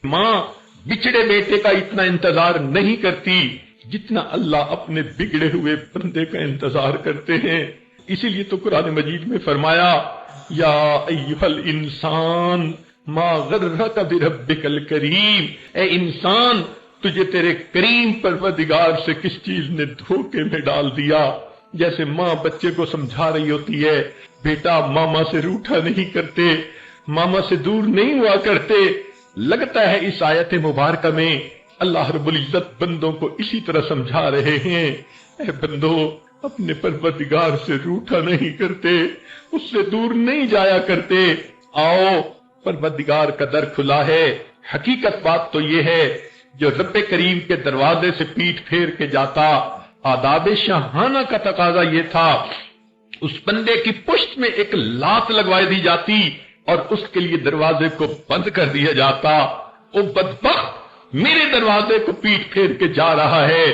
माँ बिछड़े बेटे का इतना इंतजार नहीं करती जितना अल्लाह अपने बिगड़े हुए बंदे का इंतजार करते हैं। इसीलिए तो कुरान मजीद में फरमाया, या अय्युहल इंसान मा गर्रका बिरब्बिकल करीम, ए इंसान तुझे तेरे करीम परवरदिगार से किस चीज ने धोखे में डाल दिया। जैसे माँ बच्चे को समझा रही होती है, बेटा मामा से रूठा नहीं करते, मामा से दूर नहीं हुआ करते। लगता है इस आयत मुबारक में अल्लाह रब्बुल इज्जत बंदों को इसी तरह समझा रहे हैं, ए बंदो अपने परवरदिगार से रूठा नहीं करते, उससे दूर नहीं जाया करते। आओ परवरदिगार का दर खुला है। हकीकत बात तो ये है, जो रब्बे करीम के दरवाजे से पीठ फेर के जाता, आदाब शाहाना का तकाजा ये था, उस बंदे की पुश्त में एक लात लगवा दी जाती और उसके लिए दरवाजे को बंद कर दिया जाता। वो बदबख्त मेरे दरवाजे को पीठ फेर के जा रहा है,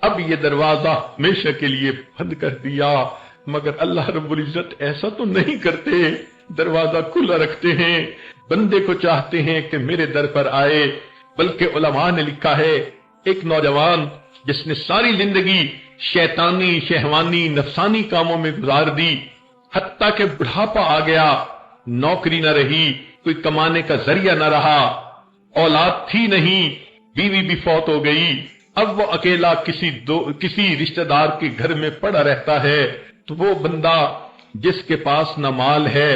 अब ये दरवाजा हमेशा के लिए बंद कर दिया। मगर अल्लाह रब्बुल इज्जत ऐसा तो नहीं करते, दरवाजा खुला रखते हैं, बंदे को चाहते हैं कि मेरे दर पर आए। बल्कि उलमा ने लिखा है, एक नौजवान जिसने सारी जिंदगी शैतानी शहवानी नफसानी कामों में गुजार दी, हत्ता के बुढ़ापा आ गया, नौकरी न रही, कोई कमाने का जरिया न रहा, औलाद थी नहीं, बीवी भी फौत हो गई, अब वो अकेला किसी रिश्तेदार के घर में पड़ा रहता है। तो वो बंदा जिसके पास न माल है,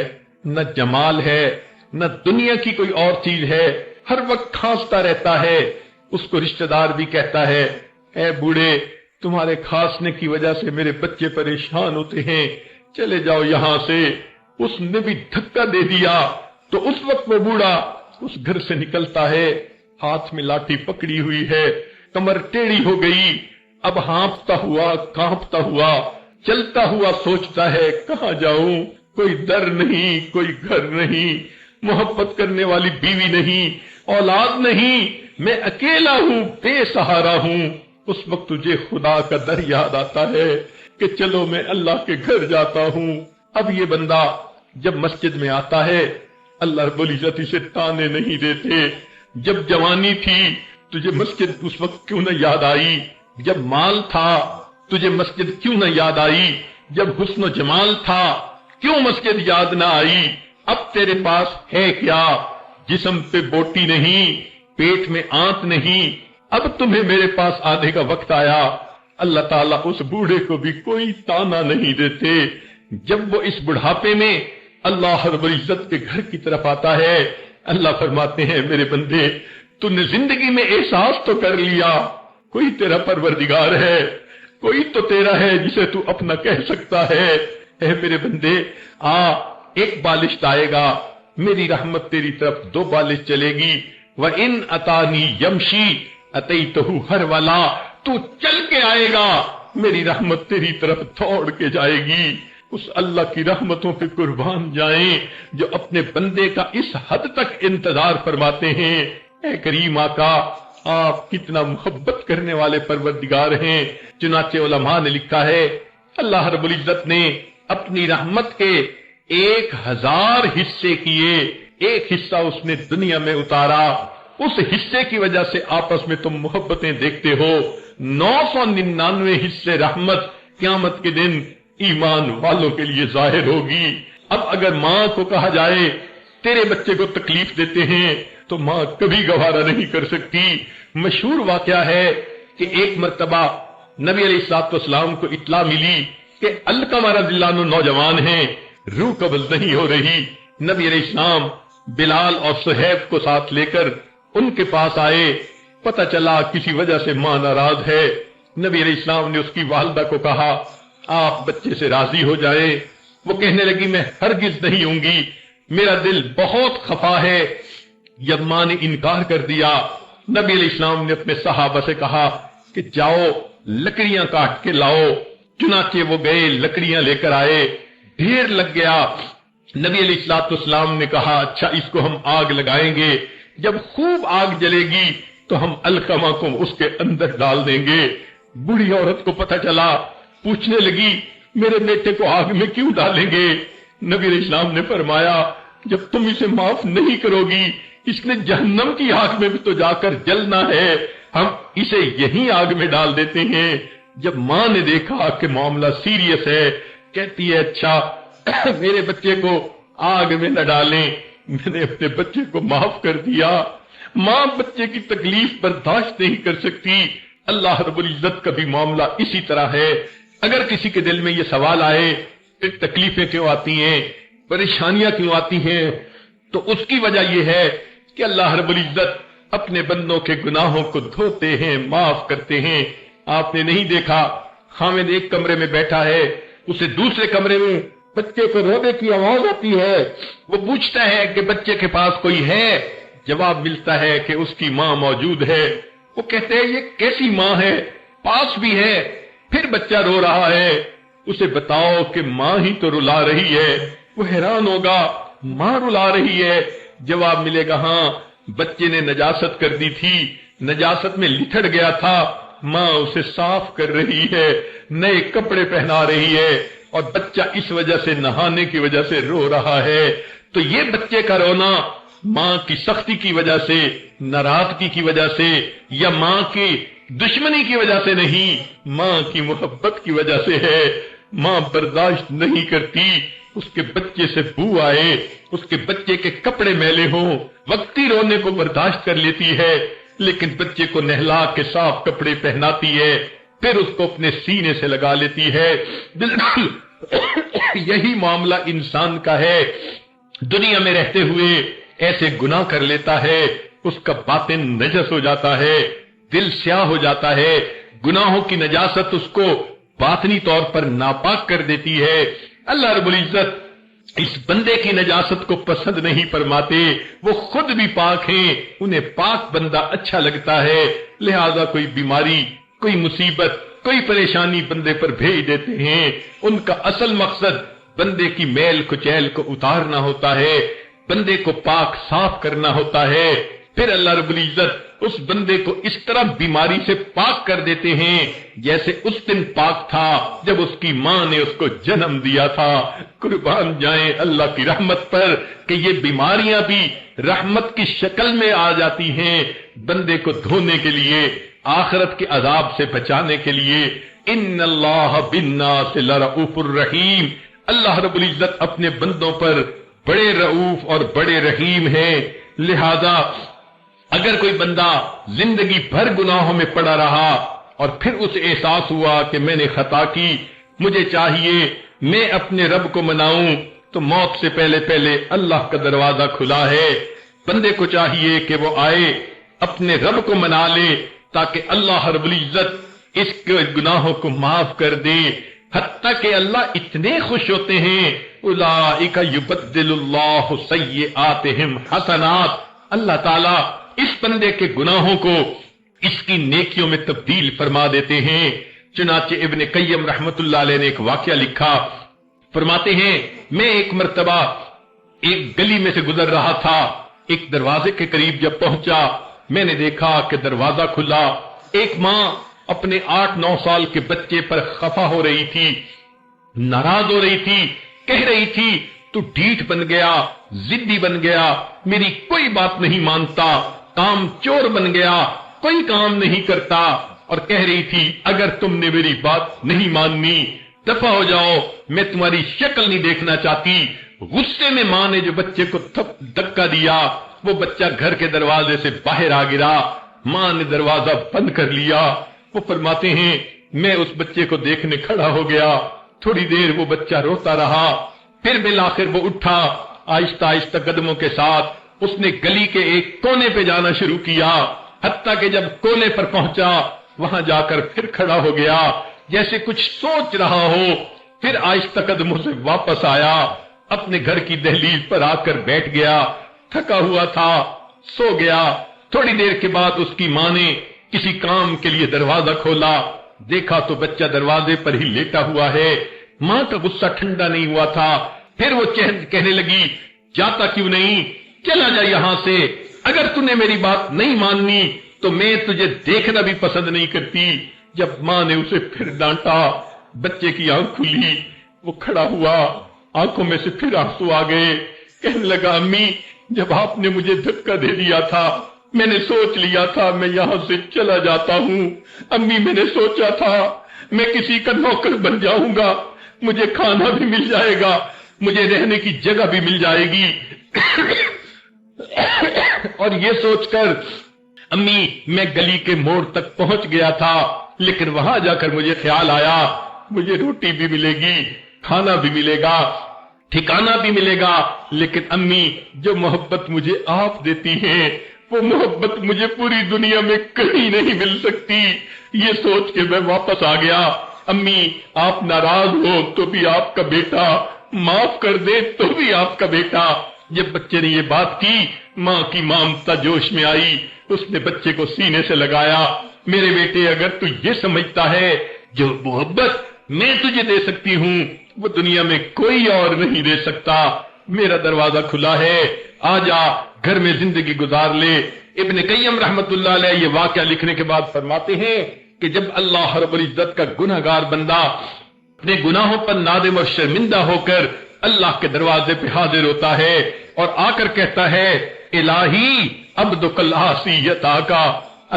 न जमाल है, न दुनिया की कोई और चीज है, हर वक्त खांसता रहता है। उसको रिश्तेदार भी कहता है, ए बूढ़े तुम्हारे खांसने की वजह से मेरे बच्चे परेशान होते हैं, चले जाओ यहां से। उसने भी धक्का दे दिया तो उस वक्त वो बूढ़ा उस घर से निकलता है, हाथ में लाठी पकड़ी हुई है, कमर टेढ़ी हो गई, अब हाँफता हुआ कांपता हुआ चलता हुआ सोचता है कहां जाऊं, कोई दर नहीं, कोई घर नहीं, मोहब्बत करने वाली बीवी नहीं, औलाद नहीं, मैं अकेला हूं, बेसहारा हूं। उस वक्त तुझे खुदा का दर याद आता है कि चलो मैं अल्लाह के घर जाता हूं। अब ये बंदा जब मस्जिद में आता है, अल्लाह रब्बुल इज्जत इसे ताने नहीं देते। जब जवानी थी तुझे मस्जिद उस वक्त क्यों न याद आई, जब माल था तुझे मस्जिद क्यों न याद आई, जब हुस्न जमाल था क्यों मस्जिद याद न आई। अब तेरे पास है क्या, जिस्म पे बोटी नहीं, पेट में आंत नहीं, अब तुम्हें मेरे पास आने का वक्त आया। अल्लाह ताला उस बूढ़े को भी कोई ताना नहीं देते। जब वो इस बुढ़ापे में अल्लाह रब्बुल इज्जत के घर की तरफ आता है, अल्लाह फरमाते हैं मेरे बंदे तूने जिंदगी में एहसास तो कर लिया, कोई तेरा परवरदिगार है, कोई तो तेरा है जिसे तू अपना कह सकता है। ऐ मेरे बंदे आ, एक बालिश आएगा, मेरी रहमत तेरी तरफ दो बालिश चलेगी। व इन अतानी यमशी अतईतहु हर वाला, तू चल के आएगा, मेरी रहमत तेरी तरफ दौड़ के जाएगी। उस अल्लाह की रहमतों पे कुर्बान जाएं जो अपने बंदे का इस हद तक इंतजार फरमाते हैं। ऐ करीम आका, आप कितना मोहब्बत करने वाले परवरदिगार हैं। चुनाचे उलमा ने लिखा है, अल्लाह रब्बुल इज्जत ने अपनी रहमत के 1000 हिस्से किए, एक हिस्सा उसने दुनिया में उतारा, उस हिस्से की वजह से आपस में तुम मोहब्बतें देखते हो। 999 हिस्से रहमत क़यामत के दिन ईमान वालों के लिए जाहिर होगी। अब अगर माँ को कहा जाए तेरे बच्चे को तकलीफ देते हैं तो माँ कभी गवारा नहीं कर सकती। मशहूर वाकया है कि एक मर्तबा नबी अलैहिस्सलाम को इत्ला मिली कि अलकमा रज़ियल्लाहु अन्हु नौजवान हैं, रूह कब्ज़ नहीं हो रही। नबी अलैहिस्सलाम बिलाल और सुहैब को साथ लेकर उनके पास आए। पता चला किसी वजह से मां नाराज है। नबी अलैहिस्सलाम ने उसकी वालिदा को कहा आप बच्चे से राजी हो जाए। वो कहने लगी मैं हरगिज नहीं होंगी, मेरा दिल बहुत खफा है। जब मां ने इनकार कर दिया, नबी अलैहिस्सलाम ने अपने सहाबा से कहा कि जाओ लकड़ियां काट के लाओ। चुनाचे वो गए, लकड़ियां लेकर आए, ढेर लग गया। नबी अलैहिस्सलाम ने कहा अच्छा इसको हम आग लगाएंगे, जब खूब आग जलेगी तो हम अलकमा को उसके अंदर डाल देंगे। बूढ़ी औरत को पता चला, पूछने लगी मेरे बेटे को आग में क्यों डालेंगे। नबी अलैहिस्सलाम ने फरमाया जब तुम इसे माफ नहीं करोगी इसने जहन्नम की आग में भी तो जाकर जलना है, हम इसे यहीं आग में डाल देते हैं। जब माँ ने देखा कि मामला सीरियस है, कहती है अच्छा मेरे बच्चे को आग में न डालें, मैंने अपने बच्चे को माफ कर दिया। माँ बच्चे की तकलीफ बर्दाश्त नहीं कर सकती। अल्लाह रब्बुल इज्जत का भी मामला इसी तरह है। अगर किसी के दिल में ये सवाल आए कि तकलीफें क्यों आती हैं, परेशानियां क्यों आती हैं, तो उसकी वजह यह है कि अल्लाह रब्बुल इज्जत अपने बंदों के गुनाहों को धोते हैं, माफ करते हैं। आपने नहीं देखा, खामिद एक कमरे में बैठा है, उसे दूसरे कमरे में बच्चे को रोने की आवाज आती है, वो पूछता है कि बच्चे के पास कोई है, जवाब मिलता है कि उसकी माँ मौजूद है। वो कहते हैं ये कैसी माँ है, पास भी है, फिर बच्चा रो रहा है, उसे बताओ कि माँ ही तो रुला रही है। वो हैरान होगा, माँ रुला रही है, जवाब मिलेगा हाँ बच्चे ने नजासत कर दी थी, नजासत में लिथड़ गया था, माँ उसे साफ कर रही है, नए कपड़े पहना रही है, और बच्चा इस वजह से नहाने की वजह से रो रहा है। तो ये बच्चे का रोना माँ की सख्ती की वजह से, नाराजगी की वजह से, या माँ की दुश्मनी की वजह से नहीं, माँ की मोहब्बत की वजह से है। माँ बर्दाश्त नहीं करती उसके बच्चे से बू आए, उसके बच्चे के कपड़े मैले हों, वक्ती रोने को बर्दाश्त कर लेती है, लेकिन बच्चे को नहला के साफ कपड़े पहनाती है, फिर उसको अपने सीने से लगा लेती है। बिल्कुल यही मामला इंसान का है। दुनिया में रहते हुए ऐसे गुनाह कर लेता है, उसका बातिन नजस हो जाता है, दिल स्याह हो जाता है, गुनाहों की नजासत उसको बातनी तौर पर नापाक कर देती है। अल्लाह रब्बुल इज्जत इस बंदे की नजासत को पसंद नहीं फरमाते, वो खुद भी पाक हैं, उन्हें पाक बंदा अच्छा लगता है, लिहाजा कोई बीमारी, कोई मुसीबत, कोई परेशानी बंदे पर भेज देते हैं। उनका असल मकसद बंदे की मैल कुचैल को उतारना होता है, बंदे को पाक साफ करना होता है। फिर अल्लाह रब्बुल इज्जत उस बंदे को इस तरह बीमारी से पाक कर देते हैं जैसे उस दिन पाक था जब उसकी माँ ने उसको जन्म दिया था। कुर्बान जाएं अल्लाह की रहमत पर कि ये बीमारियां भी रहमत की शक्ल में आ जाती हैं, बंदे को धोने के लिए, आखिरत के अजाब से बचाने के लिए। इन्नल्लाह बिन्नास लरऊफुर रहीम, अल्लाह रब्बुल इज्जत अपने बंदों पर बड़े रऊफ और बड़े रहीम हैं। लिहाजा अगर कोई बंदा जिंदगी भर गुनाहों में पड़ा रहा और फिर उसे एहसास हुआ कि मैंने खता की, मुझे चाहिए मैं अपने रब को मनाऊं, तो मौत से पहले पहले अल्लाह का दरवाजा खुला है। बंदे को चाहिए कि वो आए अपने रब को मना ले ताकि अल्लाह रब्बुल इज्जत इसके गुनाहों को माफ कर दे। हत्ता कि अल्लाह इतने खुश होते हैं, उलाइका युबद्दिलुल्लाहु सय्यिआतिहिम हसनात, अल्लाह ताला इस बंदे के गुनाहों को इसकी नेकियों में तब्दील फरमा देते हैं। चुनाचे इब्ने कय्यम रहमतुल्लाह अलैह ने एक वाकया लिखा, फरमाते हैं मैं एक मर्तबा एक गली में से गुजर रहा था, एक दरवाजे के करीब जब पहुंचा मैंने देखा कि दरवाजा खुला। एक माँ अपने 8-9 साल के बच्चे पर खफा हो रही थी, नाराज हो रही थी, कह रही थी तू ढीठ बन गया, जिद्दी बन गया, मेरी कोई बात नहीं मानता, काम चोर बन गया, कोई काम नहीं करता, और कह रही थी अगर तुमने मेरी बात नहीं माननी दफा हो जाओ, मैं तुम्हारी शक्ल नहीं देखना चाहती। गुस्से में माँ ने जो बच्चे को धक्का दिया, वो बच्चा घर के दरवाजे से बाहर आ गिरा, माँ ने दरवाजा बंद कर लिया। वो फरमाते हैं मैं उस बच्चे को देखने खड़ा हो गया, थोड़ी देर वो बच्चा रोता रहा, फिर बिल आखिर वो उठा, आहिस्ता आहिस्ता कदमों के साथ उसने गली के एक कोने पे जाना शुरू किया, हत्ता कि जब कोने पर पहुंचा वहां जाकर फिर खड़ा हो गया जैसे कुछ सोच रहा हो, फिर आहिस्ता कदमों से वापस आया, अपने घर की दहलीज पर आकर बैठ गया, थका हुआ था, सो गया। थोड़ी देर के बाद उसकी माँ ने किसी काम के लिए दरवाजा खोला, देखा तो बच्चा दरवाजे पर ही लेटा हुआ है। माँ का गुस्सा ठंडा नहीं हुआ था, फिर वो कहने लगी जाता क्यों नहीं, चला जा यहां से, अगर तूने मेरी बात नहीं माननी तो मैं तुझे देखना भी पसंद नहीं करती। जब माँ ने उसे फिर डांटा, बच्चे की आंख खुली, वो खड़ा हुआ, आंखों में से फिर आंसू आ गए, कहने लगा अम्मी جب آپ نے مجھے دھکا دے دیا تھا میں نے سوچ لیا تھا میں یہاں سے چلا جاتا ہوں. امی میں نے سوچا تھا میں کسی کا نوکر بن جاؤں گا, مجھے کھانا بھی مل جائے گا, مجھے رہنے کی جگہ بھی مل جائے گی. اور یہ سوچ کر امی میں گلی کے موڑ تک پہنچ گیا تھا, لیکن وہاں جا کر مجھے خیال آیا مجھے روٹی بھی ملے گی, کھانا بھی ملے گا, ٹھکانہ بھی ملے گا, لیکن امی جو محبت مجھے آپ دیتی ہیں وہ محبت مجھے پوری دنیا میں کہیں نہیں مل سکتی. یہ سوچ کے میں واپس آ گیا. امی آپ ناراض ہو تو بھی آپ کا بیٹا, معاف کر دے تو بھی آپ کا بیٹا. جب بچے نے یہ بات کی ماں کی ممتا جوش میں آئی, اس نے بچے کو سینے سے لگایا. میرے بیٹے اگر تو یہ سمجھتا ہے جو محبت میں تجھے دے سکتی ہوں وہ دنیا میں کوئی اور نہیں دے سکتا, میرا دروازہ کھلا ہے, آ جا گھر میں زندگی گزار لے. ابن قیم رحمت اللہ علیہ یہ واقعہ لکھنے کے بعد فرماتے ہیں کہ جب اللہ رب العزت کا گناہگار بندہ اپنے گناہوں پر نادم اور شرمندہ ہو کر اللہ کے دروازے پہ حاضر ہوتا ہے اور آ کر کہتا ہے الہی عبدک العاصی یتاکا,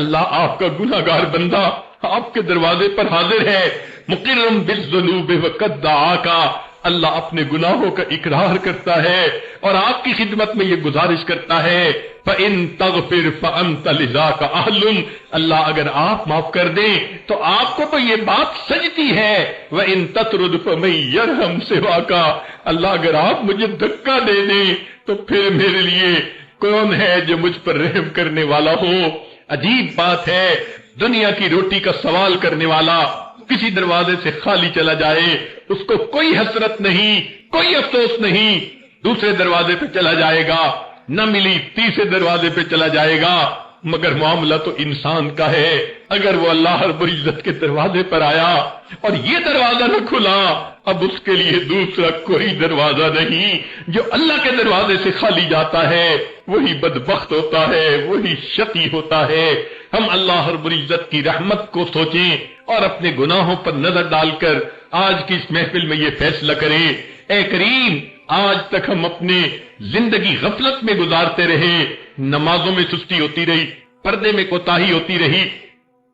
اللہ آپ کا گناہگار بندہ آپ کے دروازے پر حاضر ہے, مقرم بالذنوب وقد دعاکا, اللہ اپنے گناہوں کا اقرار کرتا ہے اور آپ کی خدمت میں یہ گزارش کرتا ہے فَإِن تَغْفِرْ فَأَنْتَ لِذَاكَ أَهْلٌ, اللہ اگر آپ معاف کر دیں تو آپ کو تو یہ بات سجتی ہے. وَإِن تَطْرُدْ فَمَن يَرْحَمْ سِوَاكَ, اللہ اگر آپ مجھے دھکا دے دیں تو پھر میرے لیے کون ہے جو مجھ پر رحم کرنے والا ہو. عجیب بات ہے, دنیا کی روٹی کا سوال کرنے والا کسی دروازے سے خالی چلا جائے اس کو کوئی حسرت نہیں, کوئی افسوس نہیں, دوسرے دروازے پہ چلا جائے گا, نہ ملی تیسرے دروازے پہ چلا جائے گا. مگر معاملہ تو انسان کا ہے, اگر وہ اللہ رب العزت کے دروازے پر آیا اور یہ دروازہ نہ کھلا اب اس کے لیے دوسرا کوئی دروازہ نہیں. جو اللہ کے دروازے سے خالی جاتا ہے وہی بدبخت ہوتا ہے, وہی شقی ہوتا ہے. ہم اللہ رب العزت کی رحمت کو سوچیں اور اپنے گناہوں پر نظر ڈال کر آج کی اس محفل میں یہ فیصلہ کریں اے کریم آج تک ہم اپنے زندگی غفلت میں گزارتے رہے, نمازوں میں سستی ہوتی رہی, پردے میں کوتاہی ہوتی رہی,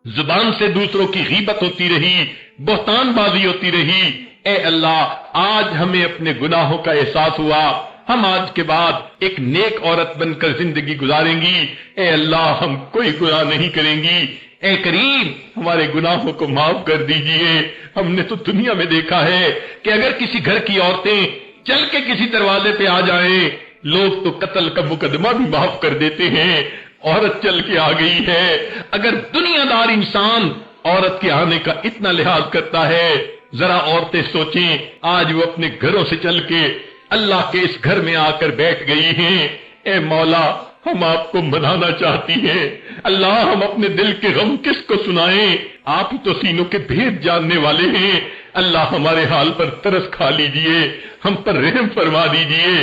زبان سے دوسروں کی غیبت ہوتی رہی, بہتان بازی ہوتی رہی. اے اللہ آج ہمیں اپنے گناہوں کا احساس ہوا, ہم آج کے بعد ایک نیک عورت بن کر زندگی گزاریں گی. اے اللہ ہم کوئی گناہ نہیں کریں گی. اے کریم ہمارے گناہوں کو معاف کر دیجئے. ہم نے تو دنیا میں دیکھا ہے کہ اگر کسی گھر کی عورتیں چل کے کسی دروازے پہ آ جائیں لوگ تو قتل کا مقدمہ بھی معاف کر دیتے ہیں. عورت چل کے آ گئی ہے, اگر دنیا دار انسان عورت کے آنے کا اتنا لحاظ کرتا ہے ذرا عورتیں سوچیں آج وہ اپنے گھروں سے چل کے اللہ کے اس گھر میں آ کر بیٹھ گئی ہیں. اے مولا ہم آپ کو منانا چاہتی ہیں, اللہ ہم اپنے دل کے غم کس کو سنائیں, آپ ہی تو سینوں کے بھید جاننے والے ہیں. اللہ ہمارے حال پر ترس کھا لیجئے, ہم پر رحم فرما دیجئے.